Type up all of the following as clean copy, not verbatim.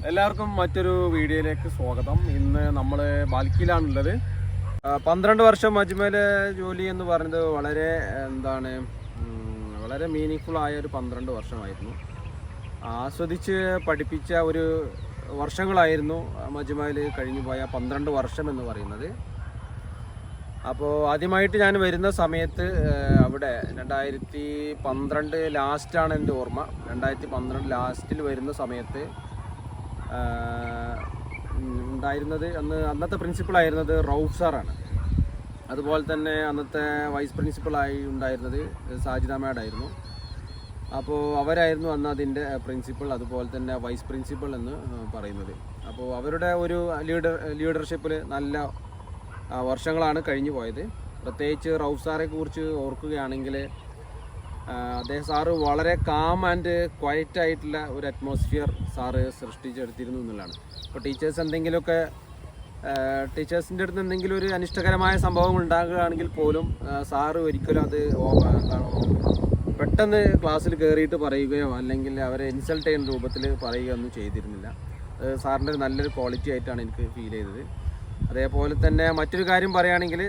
എല്ലാവർക്കും മറ്റൊരു വീഡിയോയിലേക്ക് സ്വാഗതം. ഇന്ന് നമ്മൾ ബാൽക്കിയിലാണുള്ളത്. 12 വർഷം മജ്മയിലെ ജോലി എന്ന് പറയുന്നത് വളരെ മീനിങ് ആയ ഒരു 12 വർഷമായിരുന്നു. ആസ്വദിച്ച് പഠിപ്പിച്ച ഒരു വർഷങ്ങളായിരുന്നു മജ്മയിൽ കഴിഞ്ഞു പോയ 12 വർഷം എന്ന് പറയുന്നത്. അപ്പോൾ ആദ്യമായിട്ട് ഞാൻ വരുന്ന സമയത്ത് അവിടെ 2012 ലാസ്റ്റാണ് എൻ്റെ ഓർമ്മ. 2012 ലാസ്റ്റിൽ വരുന്ന സമയത്ത് ഉണ്ടായിരുന്നത് അന്നത്തെ പ്രിൻസിപ്പളായിരുന്നത് റൌഫ് സാറാണ്. അതുപോലെ തന്നെ അന്നത്തെ വൈസ് പ്രിൻസിപ്പളായി ഉണ്ടായിരുന്നത് സാജിദ മാഡായിരുന്നു. അപ്പോൾ അവരായിരുന്നു അന്ന് അതിൻ്റെ പ്രിൻസിപ്പൾ, അതുപോലെ തന്നെ വൈസ് പ്രിൻസിപ്പൾ എന്ന് പറയുന്നത്. അപ്പോൾ അവരുടെ ഒരു ലീഡർഷിപ്പിൽ നല്ല വർഷങ്ങളാണ് കഴിഞ്ഞു പോയത്. പ്രത്യേകിച്ച് റൌഫ് സാറെ കുറിച്ച് ഓർക്കുകയാണെങ്കിൽ അദ്ദേഹം സാറ് വളരെ കാം ആൻഡ് ക്വയറ്റ് ആയിട്ടുള്ള ഒരു അറ്റ്മോസ്ഫിയർ സാറ് സൃഷ്ടിച്ചെടുത്തിരുന്നു എന്നുള്ളതാണ്. ഇപ്പോൾ ടീച്ചേഴ്സിൻ്റെ അടുത്ത് എന്തെങ്കിലും ഒരു അനിഷ്ടകരമായ സംഭവം ഉണ്ടാകുകയാണെങ്കിൽ പോലും സാറ് ഒരിക്കലും അത് പെട്ടെന്ന് ക്ലാസ്സിൽ കയറിയിട്ട് പറയുകയോ അല്ലെങ്കിൽ അവരെ ഇൻസൾട്ട് ചെയ്യുന്ന രൂപത്തിൽ പറയുകയോ ഒന്നും ചെയ്തിരുന്നില്ല. സാറിൻ്റെ നല്ലൊരു ക്വാളിറ്റി ആയിട്ടാണ് എനിക്ക് ഫീൽ ചെയ്തത്. അതേപോലെ തന്നെ മറ്റൊരു കാര്യം പറയുകയാണെങ്കിൽ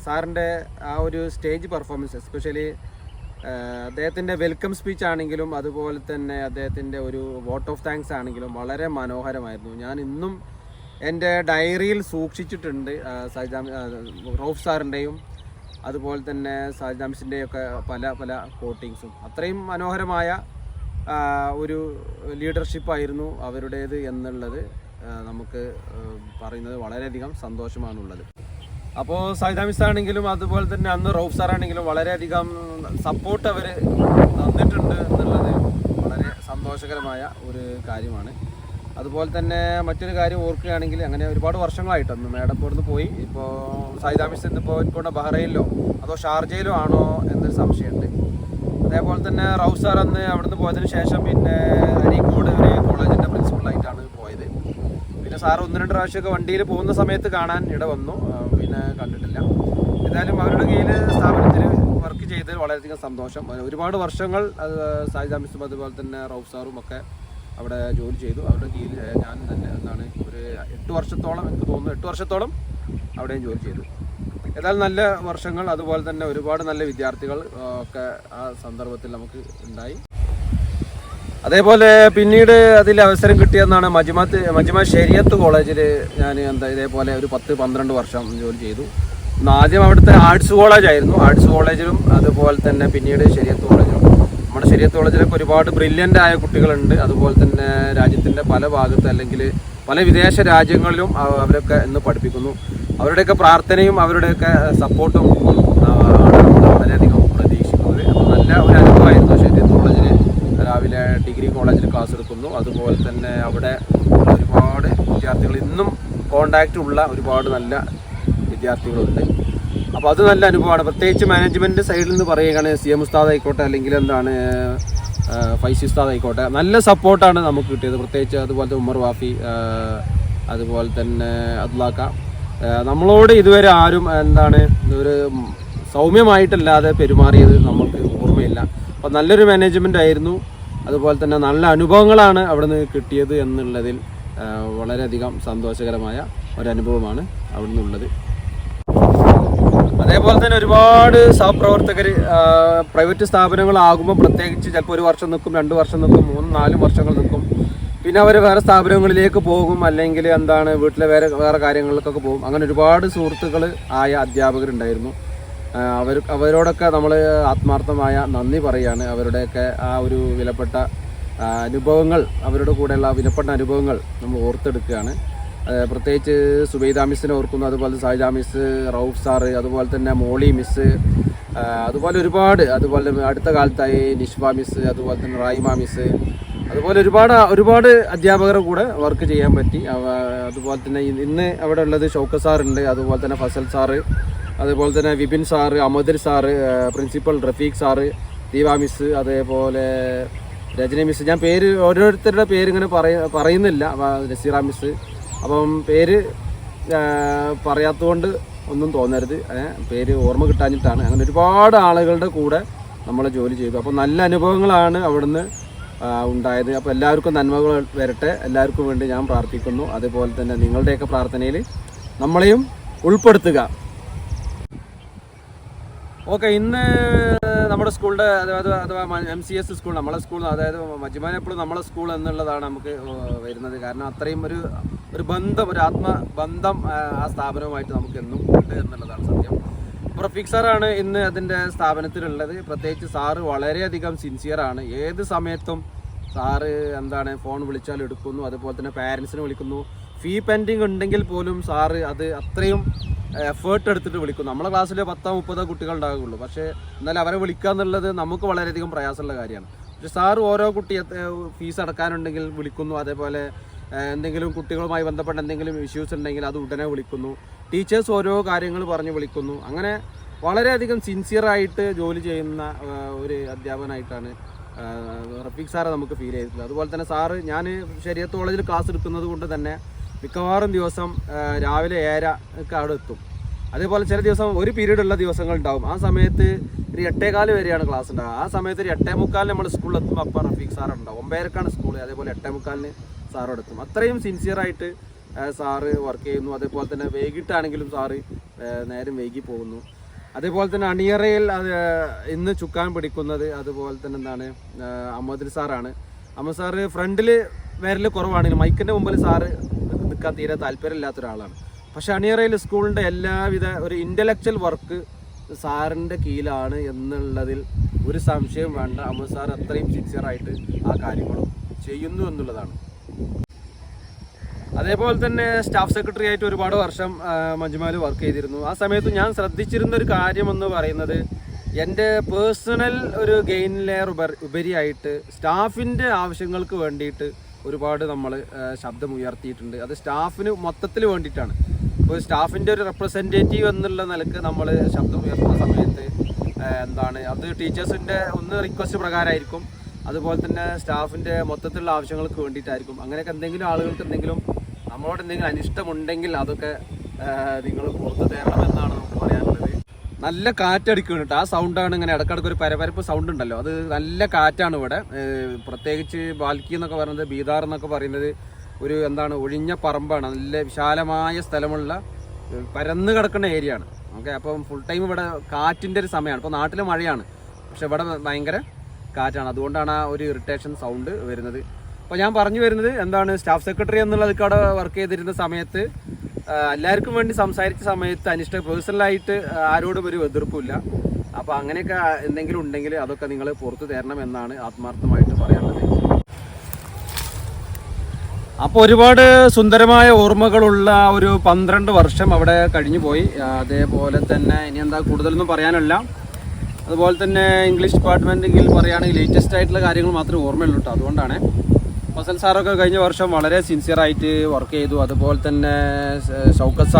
സാറിൻ്റെ ആ ഒരു സ്റ്റേജ് പെർഫോമൻസ്, എസ്പെഷ്യലി അദ്ദേഹത്തിൻ്റെ വെൽക്കം സ്പീച്ച് ആണെങ്കിലും അതുപോലെ തന്നെ അദ്ദേഹത്തിൻ്റെ ഒരു വോട്ട് ഓഫ് താങ്ക്സ് ആണെങ്കിലും വളരെ മനോഹരമായിരുന്നു. ഞാൻ ഇന്നും എൻ്റെ ഡയറിയിൽ സൂക്ഷിച്ചിട്ടുണ്ട് റൌഫ് സാറിൻ്റെയും അതുപോലെ തന്നെ സാജിദ മിസ്സിൻ്റെയും ഒക്കെ പല കോട്ടിങ്സും. അത്രയും മനോഹരമായ ഒരു ലീഡർഷിപ്പായിരുന്നു അവരുടേത് എന്നുള്ളത് നമുക്ക് പറയുന്നത് വളരെയധികം സന്തോഷമാണുള്ളത്. അപ്പോൾ സാജിദ മിസ് ആണെങ്കിലും അതുപോലെ തന്നെ അന്ന് റൌഫ് സാറാണെങ്കിലും വളരെയധികം സപ്പോർട്ട് അവർ തന്നിട്ടുണ്ട് എന്നുള്ളത് വളരെ സന്തോഷകരമായ ഒരു കാര്യമാണ്. അതുപോലെ തന്നെ മറ്റൊരു കാര്യം ഓർക്കുകയാണെങ്കിൽ അങ്ങനെ ഒരുപാട് വർഷങ്ങളായിട്ടൊന്ന് മേഡം ഇവിടുന്ന് പോയി. ഇപ്പോൾ സാജിദ മിസ് ഇപ്പോൾ ബഹ്റൈനിലോ അതോ ഷാർജയിലോ ആണോ എന്നൊരു സംശയമുണ്ട്. അതേപോലെ തന്നെ റൌഫ് സാർ അന്ന് അവിടുന്ന് പോയതിന് ശേഷം പിന്നെ അരീക്കോട് ഒരു കോളേജിൻ്റെ പ്രിൻസിപ്പളായിട്ടാണ് പോയത്. പിന്നെ സാറ് 1-2 പ്രാവശ്യമൊക്കെ വണ്ടിയിൽ പോകുന്ന സമയത്ത് കാണാൻ ഇട വന്നു, പിന്നെ കണ്ടിട്ടില്ല. എന്തായാലും അവരുടെ കീഴിൽ സ്ഥാപനത്തിൽ വർക്ക് ചെയ്തതിൽ വളരെയധികം സന്തോഷം. ഒരുപാട് വർഷങ്ങൾ സാജിദ മിസ്സും അതുപോലെ തന്നെ റൌഫ് സാറും ഒക്കെ അവിടെ ജോലി ചെയ്തു. അവരുടെ കീഴിൽ ഞാൻ തന്നെ ഒരു 8 വർഷത്തോളം എനിക്ക് തോന്നുന്നു 8 വർഷത്തോളം അവിടെയും ജോലി ചെയ്തു. ഏതായാലും നല്ല വർഷങ്ങൾ, അതുപോലെ തന്നെ ഒരുപാട് നല്ല വിദ്യാർത്ഥികൾ ഒക്കെ ആ സന്ദർഭത്തിൽ നമുക്ക് ഉണ്ടായി. അതേപോലെ പിന്നീട് അതിൽ അവസരം കിട്ടിയെന്നാണ് മജ്മ ശരിയത്ത് കോളേജിൽ ഞാൻ ഇതേപോലെ ഒരു 10-12 വർഷം ജോലി ചെയ്തു. ആദ്യം അവിടുത്തെ ആർട്സ് കോളേജായിരുന്നു. ആർട്സ് കോളേജിലും അതുപോലെ തന്നെ പിന്നീട് ശരിയത്ത് കോളേജിലും. നമ്മുടെ ശരിയത്ത് കോളേജിലൊക്കെ ഒരുപാട് ബ്രില്യൻ്റ് ആയ കുട്ടികളുണ്ട്. അതുപോലെ തന്നെ രാജ്യത്തിൻ്റെ പല ഭാഗത്ത് അല്ലെങ്കിൽ പല വിദേശ രാജ്യങ്ങളിലും അവരൊക്കെ ഇന്ന് പഠിപ്പിക്കുന്നു. അവരുടെയൊക്കെ പ്രാർത്ഥനയും അവരുടെയൊക്കെ സപ്പോർട്ടും വളരെയധികം പ്രതീക്ഷിക്കുന്നത്. അപ്പോൾ നല്ല ഒരു അനുഭവമായിരുന്നു ശരിയത്ത് കോളേജിൽ. രാവിലെ ഡിഗ്രി കോളേജിൽ ക്ലാസ് എടുക്കുന്നു. അതുപോലെ തന്നെ അവിടെ ഒരുപാട് വിദ്യാർത്ഥികൾ ഇന്നും കോണ്ടാക്റ്റ് ഉള്ള ഒരുപാട് നല്ല വിദ്യാർത്ഥികളുണ്ട്. അപ്പോൾ അത് നല്ല അനുഭവമാണ്. പ്രത്യേകിച്ച് മാനേജ്മെൻറ്റ് സൈഡിൽ നിന്ന് പറയുകയാണ് CM ഉസ്താദ് ആയിക്കോട്ടെ അല്ലെങ്കിൽ ഫൈസി ഉസ്താദ് ആയിക്കോട്ടെ, നല്ല സപ്പോർട്ടാണ് നമുക്ക് കിട്ടിയത്. പ്രത്യേകിച്ച് അതുപോലത്തെ ഉമർ വാഫി, അതുപോലെ തന്നെ അദ്ലാക്ക, നമ്മളോട് ഇതുവരെ ആരും ഒരു സൗമ്യമായിട്ടല്ലാതെ പെരുമാറിയത് നമുക്ക് ഓർമ്മയില്ല. അപ്പോൾ നല്ലൊരു മാനേജ്മെൻ്റ് ആയിരുന്നു. അതുപോലെ തന്നെ നല്ല അനുഭവങ്ങളാണ് അവിടെ നിന്ന് കിട്ടിയത് എന്നുള്ളതിൽ വളരെയധികം സന്തോഷകരമായ ഒരനുഭവമാണ് അവിടെ നിന്നുള്ളത്. അതേപോലെ തന്നെ ഒരുപാട് സഹപ്രവർത്തകർ പ്രൈവറ്റ് സ്ഥാപനങ്ങളാകുമ്പോൾ പ്രത്യേകിച്ച് ചിലപ്പോൾ 1 വർഷം നിൽക്കും, 2 വർഷം നിൽക്കും, 3-4 വർഷങ്ങൾ നിൽക്കും. പിന്നെ അവർ വേറെ സ്ഥാപനങ്ങളിലേക്ക് പോകും, അല്ലെങ്കിൽ വീട്ടിലെ വേറെ കാര്യങ്ങളിലേക്കൊക്കെ പോകും. അങ്ങനെ ഒരുപാട് സുഹൃത്തുക്കൾ ആയ അധ്യാപകരുണ്ടായിരുന്നു. അവരോടൊക്കെ നമ്മൾ ആത്മാർത്ഥമായ നന്ദി പറയുകയാണ്. അവരുടെയൊക്കെ ആ ഒരു വിലപ്പെട്ട അനുഭവങ്ങൾ, അവരുടെ കൂടെയുള്ള വിലപ്പെട്ട അനുഭവങ്ങൾ നമ്മൾ ഓർത്തെടുക്കുകയാണ്. പ്രത്യേകിച്ച് സുബൈദ മിസ്സിനെ ഓർക്കുന്നു, അതുപോലെ സാജിദ മിസ്, റൌഫ് സാറ്, അതുപോലെ തന്നെ മോളി മിസ്, അതുപോലെ അതുപോലെ അടുത്ത കാലത്തായി നിഷ്ഫ മിസ്, അതുപോലെ തന്നെ റൈമ മിസ്, അതുപോലെ ഒരുപാട് അധ്യാപകരുടെ കൂടെ വർക്ക് ചെയ്യാൻ പറ്റി. അതുപോലെ തന്നെ ഇന്ന് അവിടെ ഉള്ളത് ഷൗക്കത്ത് സാറുണ്ട്, അതുപോലെ തന്നെ ഫസൽ സാറ്, അതുപോലെ തന്നെ വിപിൻ സാറ്, അമദർ sir, principal Rafeeq sir, Deepa miss, അതേപോലെ രജനി മിസ്. ഞാൻ ഓരോരുത്തരുടെ പേര് ഇങ്ങനെ പറയുന്നില്ല. നസീറ മിസ്. അപ്പം പേര് പറയാത്തതുകൊണ്ട് ഒന്നും തോന്നരുത്, പേര് ഓർമ്മ കിട്ടാഞ്ഞിട്ടാണ്. അങ്ങനെ ഒരുപാട് ആളുകളുടെ കൂടെ നമ്മൾ ജോലി ചെയ്തു. അപ്പോൾ നല്ല അനുഭവങ്ങളാണ് അവിടുന്ന് ഉണ്ടായത്. അപ്പോൾ എല്ലാവർക്കും നന്മകൾ വരട്ടെ, എല്ലാവർക്കും വേണ്ടി ഞാൻ പ്രാർത്ഥിക്കുന്നു. അതുപോലെ തന്നെ നിങ്ങളുടെയൊക്കെ പ്രാർത്ഥനയിൽ നമ്മളെയും ഉൾപ്പെടുത്തുക. ഓക്കെ, ഇന്ന് നമ്മുടെ സ്കൂളിൻ്റെ അഥവാ MCS സ്കൂൾ, നമ്മളെ സ്കൂൾ, അതായത് മജ്മാൻ എപ്പോഴും നമ്മളെ സ്കൂൾ എന്നുള്ളതാണ് നമുക്ക് വരുന്നത്. കാരണം അത്രയും ഒരു ബന്ധം, ഒരു ആത്മബന്ധം ആ സ്ഥാപനവുമായിട്ട് നമുക്ക് എന്നും ഉണ്ട് എന്നുള്ളതാണ് സത്യം. റഫീഖ് സാറാണ് ഇന്ന് അതിൻ്റെ സ്ഥാപനത്തിലുള്ളത്. പ്രത്യേകിച്ച് സാറ് വളരെയധികം സിൻസിയറാണ്. ഏത് സമയത്തും സാറ് ഫോൺ വിളിച്ചാൽ എടുക്കുന്നു, അതുപോലെ തന്നെ പാരൻസിനെ വിളിക്കുന്നു. ഫീ പെൻഡിങ് ഉണ്ടെങ്കിൽ പോലും സാറ് അത് അത്രയും എഫേർട്ട് എടുത്തിട്ട് വിളിക്കും. നമ്മളെ ക്ലാസ്സിൽ 10-30 കുട്ടികൾ ഉണ്ടാകുള്ളൂ, പക്ഷേ എന്നാൽ അവരെ വിളിക്കുക എന്നുള്ളത് നമുക്ക് വളരെയധികം പ്രയാസമുള്ള കാര്യമാണ്. പക്ഷേ സാറ് ഓരോ കുട്ടിയെ ഫീസ് അടക്കാനുണ്ടെങ്കിൽ വിളിക്കുന്നു, അതേപോലെ എന്തെങ്കിലും കുട്ടികളുമായി ബന്ധപ്പെട്ട എന്തെങ്കിലും ഇഷ്യൂസ് ഉണ്ടെങ്കിൽ അത് ഉടനെ വിളിക്കുന്നു. ടീച്ചേഴ്സ് ഓരോ കാര്യങ്ങൾ പറഞ്ഞ് വിളിക്കുന്നു. അങ്ങനെ വളരെയധികം സിൻസിയറായിട്ട് ജോലി ചെയ്യുന്ന ഒരു അധ്യാപകനായിട്ടാണ് റഫീഖ് സാറെ നമുക്ക് ഫീൽ ചെയ്തിട്ടുള്ളത്. അതുപോലെ തന്നെ സാറ്, ഞാൻ ശരീഅത്ത് കോളേജിൽ ക്ലാസ് എടുക്കുന്നത് കൊണ്ട് തന്നെ മിക്കവാറും ദിവസം രാവിലെ 7:00 അവിടെ എത്തും. അതേപോലെ ചില ദിവസം ഒരു പീരീഡ് ഉള്ള ദിവസങ്ങൾ ഉണ്ടാവും. ആ സമയത്ത് ഒരു 8:15 വരെയാണ് ക്ലാസ് ഉണ്ടാവുക. ആ സമയത്ത് ഒരു 8:45 നമ്മൾ സ്കൂളിൽ എത്തും. അപ്പോൾ റഫീഖ് സാർ ഉണ്ടാവും. 9:00 സ്കൂൾ, അതേപോലെ 8:45 സാറോട് എത്തും. അത്രയും സിൻസിയറായിട്ട് സാറ് വർക്ക് ചെയ്യുന്നു. അതേപോലെ തന്നെ വൈകിട്ടാണെങ്കിലും സാറ് നേരം വൈകി പോകുന്നു. അതേപോലെ തന്നെ അണിയറയിൽ ഇന്ന് ചുക്കാൻ പിടിക്കുന്നത് അതുപോലെ തന്നെ അഹമ്മദ് സാറാണ്. അഹമ്മദ് സാറ് ഫ്രണ്ടിൽ വരൽ കുറവാണെങ്കിലും മൈക്കിൻ്റെ മുമ്പിൽ സാറ് നിൽക്കാൻ തീരെ താല്പര്യമില്ലാത്ത ഒരാളാണ്. പക്ഷെ അണിയറയിൽ സ്കൂളിൻ്റെ എല്ലാവിധ ഒരു ഇൻ്റലക്ച്വൽ വർക്ക് സാറിൻ്റെ കീഴിലാണ് എന്നുള്ളതിൽ ഒരു സംശയം വേണ്ട. അഹമ്മദ് സാർ അത്രയും സിൻസിയറായിട്ട് ആ കാര്യങ്ങളും ചെയ്യുന്നു എന്നുള്ളതാണ്. അതേപോലെ തന്നെ സ്റ്റാഫ് സെക്രട്ടറി ആയിട്ട് ഒരുപാട് വർഷം മജ്മാൽ വർക്ക് ചെയ്തിരുന്നു. ആ സമയത്ത് ഞാൻ ശ്രദ്ധിച്ചിരുന്ന ഒരു കാര്യമെന്ന് പറയുന്നത്, എൻ്റെ പേഴ്സണൽ ഒരു ഗെയിൻ ലെയർ ഉപരിയായിട്ട് സ്റ്റാഫിൻ്റെ ആവശ്യങ്ങൾക്ക് വേണ്ടിയിട്ട് ഒരുപാട് നമ്മൾ ശബ്ദം ഉയർത്തിയിട്ടുണ്ട്. അത് സ്റ്റാഫിന് മൊത്തത്തിൽ വേണ്ടിയിട്ടാണ്. ഇപ്പോൾ സ്റ്റാഫിൻ്റെ ഒരു റെപ്രസെൻറ്റേറ്റീവ് എന്നുള്ള നിലക്ക് നമ്മൾ ശബ്ദം ഉയർത്തുന്ന സമയത്ത് അത് ടീച്ചേഴ്സിൻ്റെ ഒന്ന് റിക്വസ്റ്റ് പ്രകാരമായിരിക്കും, അതുപോലെ തന്നെ സ്റ്റാഫിൻ്റെ മൊത്തത്തിലുള്ള ആവശ്യങ്ങൾക്ക് വേണ്ടിയിട്ടായിരിക്കും. അങ്ങനെയൊക്കെ എന്തെങ്കിലും ആളുകൾക്ക് നമ്മളോട് എന്തെങ്കിലും അനിഷ്ടമുണ്ടെങ്കിൽ അതൊക്കെ നിങ്ങൾ പുറത്ത് തരണമെന്നാണ് നമുക്ക് പറയാനുള്ളത്. നല്ല കാറ്റടിക്കും കേട്ടോ. ആ സൗണ്ടാണ് ഇങ്ങനെ ഇടയ്ക്കിടയ്ക്ക് ഒരു പരപരപ്പ് സൗണ്ട് ഉണ്ടല്ലോ, അത് നല്ല കാറ്റാണ് ഇവിടെ. പ്രത്യേകിച്ച് ബാൽക്കി എന്നൊക്കെ പറയുന്നത്, ബീദാർ എന്നൊക്കെ പറയുന്നത് ഒരു ഒഴിഞ്ഞ പറമ്പാണ്. നല്ല വിശാലമായ സ്ഥലമുള്ള പരന്ന് കിടക്കുന്ന ഏരിയ ആണ്. ഓക്കെ, അപ്പം ഫുൾ ടൈം ഇവിടെ കാറ്റിൻ്റെ ഒരു സമയമാണ്. ഇപ്പോൾ നാട്ടിൽ മഴയാണ്, പക്ഷെ ഇവിടെ ഭയങ്കര കാറ്റാണ്. അതുകൊണ്ടാണ് ആ ഒരു ഇറിറ്റേഷൻ സൗണ്ട് വരുന്നത്. അപ്പോൾ ഞാൻ പറഞ്ഞു വരുന്നത് സ്റ്റാഫ് സെക്രട്ടറി എന്നുള്ളത് അവിടെ വർക്ക് ചെയ്തിരുന്ന സമയത്ത് എല്ലാവർക്കും വേണ്ടി സംസാരിച്ച സമയത്ത് പേഴ്സണലായിട്ട് ആരോടും ഒരു എതിർപ്പില്ല. അപ്പോൾ അങ്ങനെയൊക്കെ എന്തെങ്കിലും ഉണ്ടെങ്കിൽ അതൊക്കെ നിങ്ങൾ പുറത്തു തരണം എന്നാണ് ആത്മാർത്ഥമായിട്ട് പറയാനുള്ളത്. അപ്പോൾ ഒരുപാട് സുന്ദരമായ ഓർമ്മകളുള്ള ഒരു 12 വർഷം അവിടെ കഴിഞ്ഞു പോയി. അതേപോലെ തന്നെ ഇനി കൂടുതലൊന്നും പറയാനല്ല. അതുപോലെ തന്നെ ഇംഗ്ലീഷ് ഡിപ്പാർട്ട്മെൻറ്റിൽ പറയുകയാണെങ്കിൽ ലേറ്റസ്റ്റ് ആയിട്ടുള്ള കാര്യങ്ങൾ മാത്രമേ ഓർമ്മയുള്ളൂ കേട്ടോ. അതുകൊണ്ടാണ് ഫസൽ സാറൊക്കെ കഴിഞ്ഞ വർഷം വളരെ സിൻസിയറായിട്ട് വർക്ക് ചെയ്തു. അതുപോലെ തന്നെ ഷൗക്കത്ത്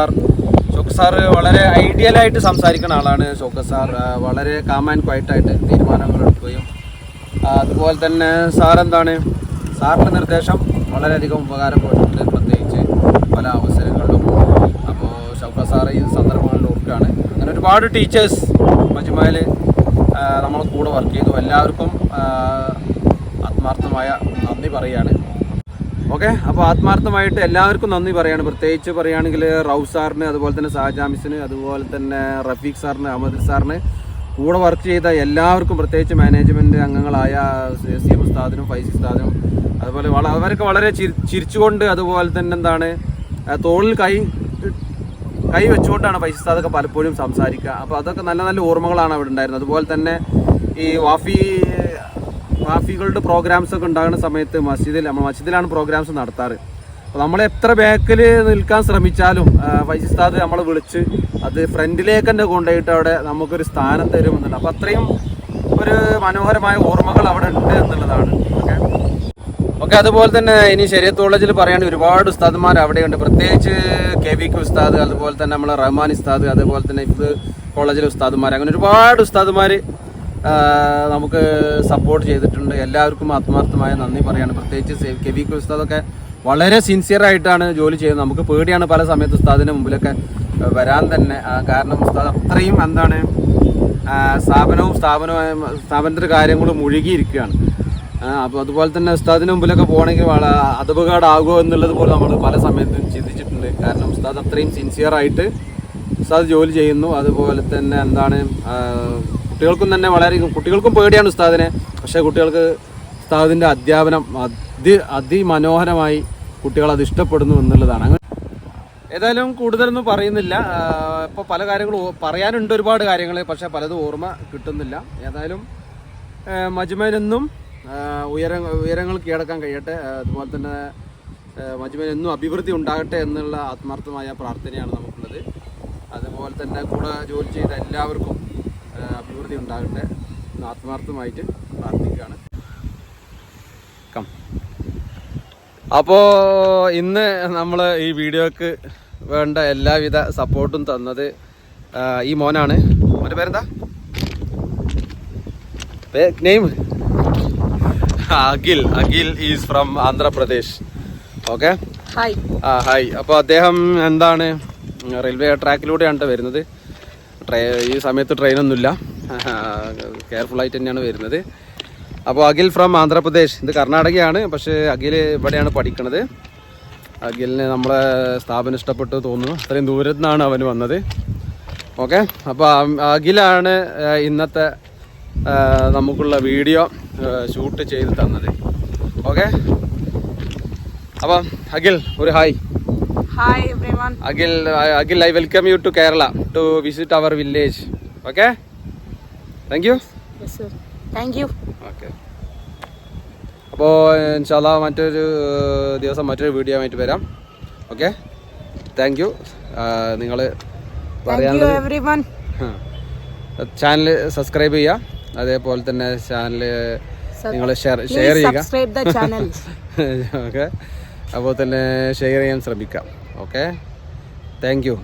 സാർ വളരെ ഐഡിയലായിട്ട് സംസാരിക്കുന്ന ആളാണ്. ഷൗക്കത്ത് സാർ വളരെ കാം ആൻഡ് ക്വയറ്റായിട്ട് തീരുമാനങ്ങൾ എടുക്കുകയും, അതുപോലെ തന്നെ സാറിൻ്റെ നിർദ്ദേശം വളരെയധികം ഉപകാരപ്പെട്ടിട്ടുണ്ട്, പ്രത്യേകിച്ച് പല അവസരങ്ങളിലും. അപ്പോൾ ഷൗക്കത്ത് സാർ ഈ സന്ദർഭങ്ങളിൽ ഓർക്കുകയാണ്. അങ്ങനെ ഒരുപാട് ടീച്ചേഴ്സ് മജ്മായിൽ നമ്മൾ കൂടെ വർക്ക് ചെയ്തു. എല്ലാവർക്കും ആത്മാർത്ഥമായ നന്ദി പറയുകയാണ്. ഓക്കെ, അപ്പോൾ ആത്മാർത്ഥമായിട്ട് എല്ലാവർക്കും നന്ദി പറയുകയാണ്. പ്രത്യേകിച്ച് പറയുകയാണെങ്കിൽ റൌഫ് സാറിന്, അതുപോലെ തന്നെ ഷാജാമിസിന്, അതുപോലെ തന്നെ റഫീഖ് സാറിന്, അഹമ്മദ് സാറിന്, കൂടെ വർക്ക് ചെയ്ത എല്ലാവർക്കും, പ്രത്യേകിച്ച് മാനേജ്മെൻറ്റ് അംഗങ്ങളായ CM ഉസ്താദിനും ഫൈസി ഉസ്താദിനും, അതുപോലെ അവരൊക്കെ വളരെ ചിരിച്ചുകൊണ്ട്, അതുപോലെ തന്നെ തോളിൽ കൈ വെച്ചുകൊണ്ടാണ് ഫൈസി ഉസ്താദൊക്കെ പലപ്പോഴും സംസാരിക്കുക. അപ്പോൾ അതൊക്കെ നല്ല നല്ല ഓർമ്മകളാണ് അവിടെ ഉണ്ടായിരുന്നത്. അതുപോലെ തന്നെ ഈ വാഫികളുടെ പ്രോഗ്രാംസ് ഒക്കെ ഉണ്ടാകുന്ന സമയത്ത് മസ്ജിദിലാണ് പ്രോഗ്രാംസ് നടത്താറ്. അപ്പോൾ നമ്മൾ എത്ര ബാക്കിൽ നിൽക്കാൻ ശ്രമിച്ചാലും ഫൈസി ഉസ്താദ് നമ്മളെ വിളിച്ച് അത് ഫ്രണ്ടിലേക്ക് തന്നെ കൊണ്ടുപോയിട്ട് അവിടെ നമുക്കൊരു സ്ഥാനം തരുമെന്നുണ്ട്. അപ്പോൾ അത്രയും ഒരു മനോഹരമായ ഓർമ്മകൾ അവിടെ ഉണ്ട് എന്നുള്ളതാണ്. ഓക്കെ, അതുപോലെ തന്നെ ഇനി ശരീഅത്ത് കോളേജിൽ പറയുകയാണെങ്കിൽ ഒരുപാട് ഉസ്താദ്മാർ അവിടെയുണ്ട്. പ്രത്യേകിച്ച് KVK ഉസ്താദ്, അതുപോലെ തന്നെ നമ്മളെ റഹ്മാൻ ഉസ്താദ്, അതുപോലെ തന്നെ ഇത് കോളേജിലെ ഉസ്താദ്മാർ, അങ്ങനെ ഒരുപാട് ഉസ്താദ്മാർ നമുക്ക് സപ്പോർട്ട് ചെയ്തിട്ടുണ്ട്. എല്ലാവർക്കും ആത്മാർത്ഥമായ നന്ദി പറയാണ്. പ്രത്യേകിച്ച് KVK ഉസ്താദൊക്കെ വളരെ സിൻസിയറായിട്ടാണ് ജോലി ചെയ്യുന്നത്. നമുക്ക് പേടിയാണ് പല സമയത്ത് ഉസ്താദിൻ്റെ മുമ്പിലൊക്കെ വരാൻ തന്നെ. കാരണം ഉസ്താദ് അത്രയും സ്ഥാപനത്തിൻ്റെ കാര്യങ്ങളും മുഴുകിയിരിക്കുകയാണ്. അപ്പോൾ അതുപോലെ തന്നെ ഉസ്താദിന് മുമ്പിലൊക്കെ പോകണമെങ്കിൽ അപകടമാകുമോ എന്നുള്ളത് പോലെ നമ്മൾ പല സമയത്തും ചിന്തിച്ചിട്ടുണ്ട്. കാരണം ഉസ്താദ് അത്രയും സിൻസിയറായിട്ട് ഉസ്താദ് ജോലി ചെയ്യുന്നു. അതുപോലെ തന്നെ എന്താണ് കുട്ടികൾക്കും തന്നെ കുട്ടികൾക്കും പേടിയാണ് ഉസ്താദിനെ. പക്ഷേ കുട്ടികൾക്ക് ഉസ്താദിൻ്റെ അധ്യാപനം അതിമനോഹരമായി കുട്ടികളത് ഇഷ്ടപ്പെടുന്നു എന്നുള്ളതാണ്. ഏതായാലും കൂടുതലൊന്നും പറയുന്നില്ല. ഇപ്പോൾ പല കാര്യങ്ങളും പറയാനുണ്ട്, ഒരുപാട് കാര്യങ്ങൾ, പക്ഷേ പലതും ഓർമ്മ കിട്ടുന്നില്ല. ഏതായാലും മജ്മയിലെന്നും ഉയരങ്ങൾ കീഴടക്കാൻ കഴിയട്ടെ. അതുപോലെ തന്നെ മജ്മയിലെന്നും അഭിവൃദ്ധി ഉണ്ടാകട്ടെ എന്നുള്ള ആത്മാർത്ഥമായ പ്രാർത്ഥനയാണ് നമുക്കുള്ളത്. അതുപോലെ തന്നെ കൂടെ ജോലി ചെയ്ത എല്ലാവർക്കും അഭിവൃദ്ധി ഉണ്ടാകട്ടെ എന്ന് ആത്മാർത്ഥമായിട്ട് പ്രാർത്ഥിക്കുകയാണ്. അപ്പോൾ ഇന്ന് നമ്മൾ ഈ വീഡിയോക്ക് വേണ്ട എല്ലാവിധ സപ്പോർട്ടും തന്നത് ഈ മോനാണ്. മോൻ്റെ പേരെന്താ? Name Akhil is from Andhra Pradesh. Okay, hi. അപ്പോൾ അദ്ദേഹം എന്താണ് റെയിൽവേ ട്രാക്കിലൂടെയാണ് വരുന്നത്. ഈ സമയത്ത് ട്രെയിനൊന്നുമില്ല, കെയർഫുള്ളായിട്ട് തന്നെയാണ് വരുന്നത്. അപ്പോൾ അഖിൽ ഫ്രം ആന്ധ്രാപ്രദേശ്, ഇത് കർണാടകയാണ്, പക്ഷേ അഖിൽ ഇവിടെയാണ് പഠിക്കണത്. അഖിലിന് നമ്മളെ സ്ഥാപനം ഇഷ്ടപ്പെട്ടു തോന്നുന്നു, അത്രയും ദൂരത്തു നിന്നാണ് അവന് വന്നത്. ഓക്കെ, അപ്പോൾ അഖിലാണ് ഇന്നത്തെ നമുക്കുള്ള വീഡിയോ ഷൂട്ട് ചെയ്ത് തന്നത്. ഓക്കെ, അപ്പം അഖിൽ ഒരു hi. Hi everyone. Akhil, I welcome you to Kerala to visit our village. Okay? Thank you. Yes sir. Thank you. Okay. അപ്പോൾ ഇൻഷാല്ലാ മറ്റൊരു ദിവസം മറ്റൊരു വീഡിയോ ആയിട്ട് വരാം. Okay, thank you. നിങ്ങൾ പറയാനുള്ളത് ചാനൽ സബ്സ്ക്രൈബ് ചെയ്യുക, അതേപോലെ തന്നെ ചാനൽ നിങ്ങൾ ഷെയർ ചെയ്യുക. ഓക്കെ, അപ്പോൾ തന്നെ ഷെയർ ചെയ്യാൻ ശ്രമിക്കാം. Okay, thank you.